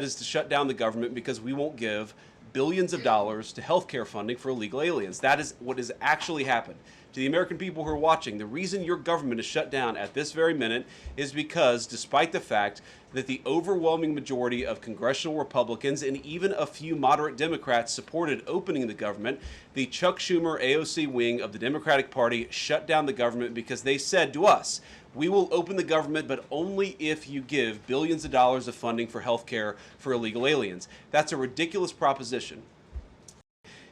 is to shut down the government because we won't give billions of dollars to healthcare funding for illegal aliens. That is what has actually happened. To the American people who are watching, the reason your government is shut down at this very minute is because, despite the fact that the overwhelming majority of congressional Republicans and even a few moderate Democrats supported opening the government, the Chuck Schumer AOC wing of the Democratic Party shut down the government because they said to us, we will open the government, but only if you give billions of dollars of funding for health care for illegal aliens. That's a ridiculous proposition.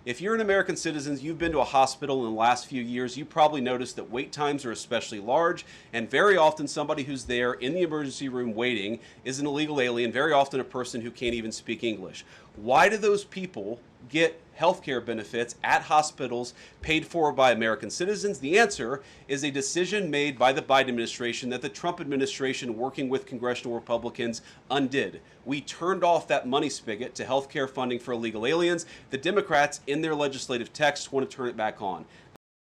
If you're an American citizen, you've been to a hospital in the last few years, you probably noticed that wait times are especially large, and very often somebody who's there in the emergency room waiting is an illegal alien, very often a person who can't even speak English. Why do those people get health care benefits at hospitals paid for by American citizens? The answer is a decision made by the Biden administration that the Trump administration, working with congressional Republicans, undid. We turned off that money spigot to health care funding for illegal aliens. The Democrats, in their legislative text, want to turn it back on.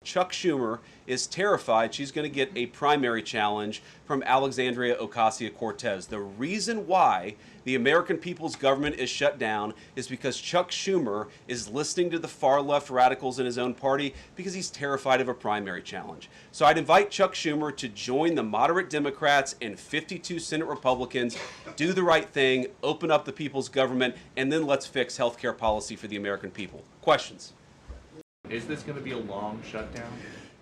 Chuck Schumer is terrified she's going to get a primary challenge from Alexandria Ocasio-Cortez. The reason why the American people's government is shut down is because Chuck Schumer is listening to the far-left radicals in his own party because he's terrified of a primary challenge. So I'd invite Chuck Schumer to join the moderate Democrats and 52 Senate Republicans, do the right thing, open up the people's government, and then let's fix health care policy for the American people. Questions? Is this going to be a long shutdown?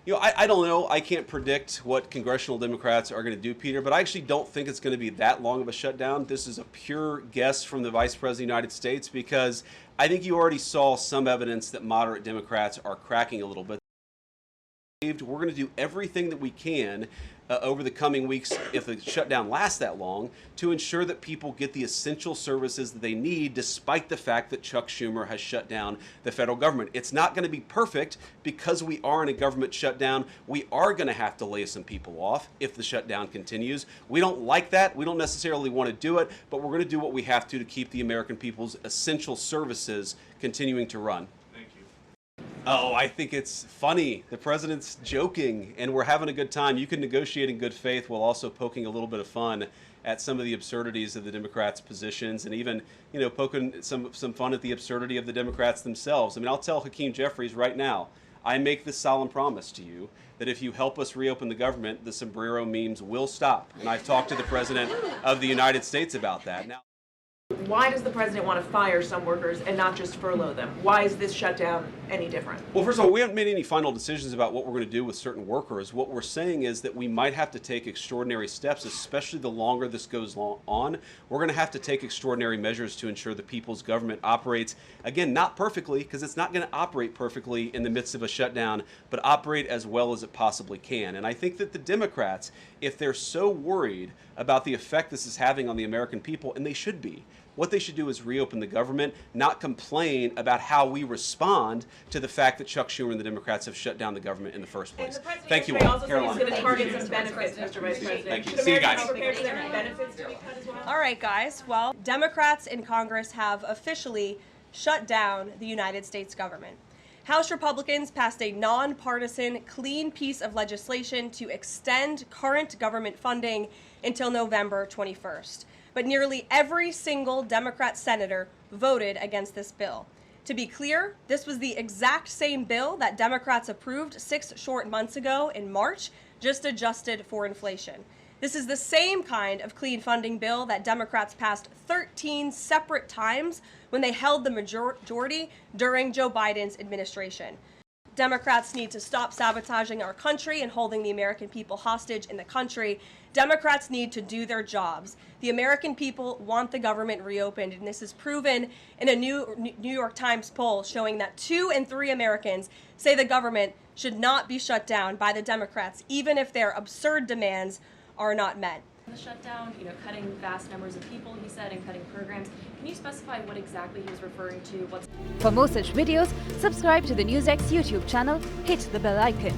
You know, I don't know. I can't predict what congressional Democrats are going to do, Peter, but I actually don't think it's going to be that long of a shutdown. This is a pure guess from the Vice President of the United States because I think you already saw some evidence that moderate Democrats are cracking a little bit. We're going to do everything that we can over the coming weeks, if the shutdown lasts that long, to ensure that people get the essential services that they need, despite the fact that Chuck Schumer has shut down the federal government. It's not going to be perfect because we are in a government shutdown. We are going to have to lay some people off if the shutdown continues. We don't like that. We don't necessarily want to do it, but we're going to do what we have to keep the American people's essential services continuing to run. Oh, I think it's funny. The president's joking, and we're having a good time. You can negotiate in good faith while also poking a little bit of fun at some of the absurdities of the Democrats' positions, and even, you know, poking some fun at the absurdity of the Democrats themselves. I mean, I'll tell Hakeem Jeffries right now, I make this solemn promise to you that if you help us reopen the government, the sombrero memes will stop. And I've talked to the President of the United States about that. Now, why does the president want to fire some workers and not just furlough them? Why is this shutdown any different? Well, first of all, we haven't made any final decisions about what we're going to do with certain workers. What we're saying is that we might have to take extraordinary steps, especially the longer this goes on. We're going to have to take extraordinary measures to ensure the people's government operates, again, not perfectly, because it's not going to operate perfectly in the midst of a shutdown, but operate as well as it possibly can. And I think that the Democrats, if they're so worried about the effect this is having on the American people, and they should be, what they should do is reopen the government, not complain about how we respond to the fact that Chuck Schumer and the Democrats have shut down the government in the first place. Thank you all. Caroline. He's going to target some benefits, Mr. Vice President. Thank you. See you guys. Prepared for their benefits to be cut as well? All right, guys. Well, Democrats in Congress have officially shut down the United States government. House Republicans passed a nonpartisan, clean piece of legislation to extend current government funding until November 21st. But nearly every single Democrat senator voted against this bill. To be clear, this was the exact same bill that Democrats approved 6 short months ago in March, just adjusted for inflation. This is the same kind of clean funding bill that Democrats passed 13 separate times when they held the majority during Joe Biden's administration. Democrats need to stop sabotaging our country and holding the American people hostage in the country. Democrats need to do their jobs. The American people want the government reopened, and this is proven in a New York Times poll showing that 2 in 3 Americans say the government should not be shut down by the Democrats, even if their absurd demands are not met. The shutdown, cutting vast numbers of people, he said, and cutting programs. Can you specify what exactly he was referring to? For more such videos, subscribe to the Newsx YouTube channel, hit the bell icon.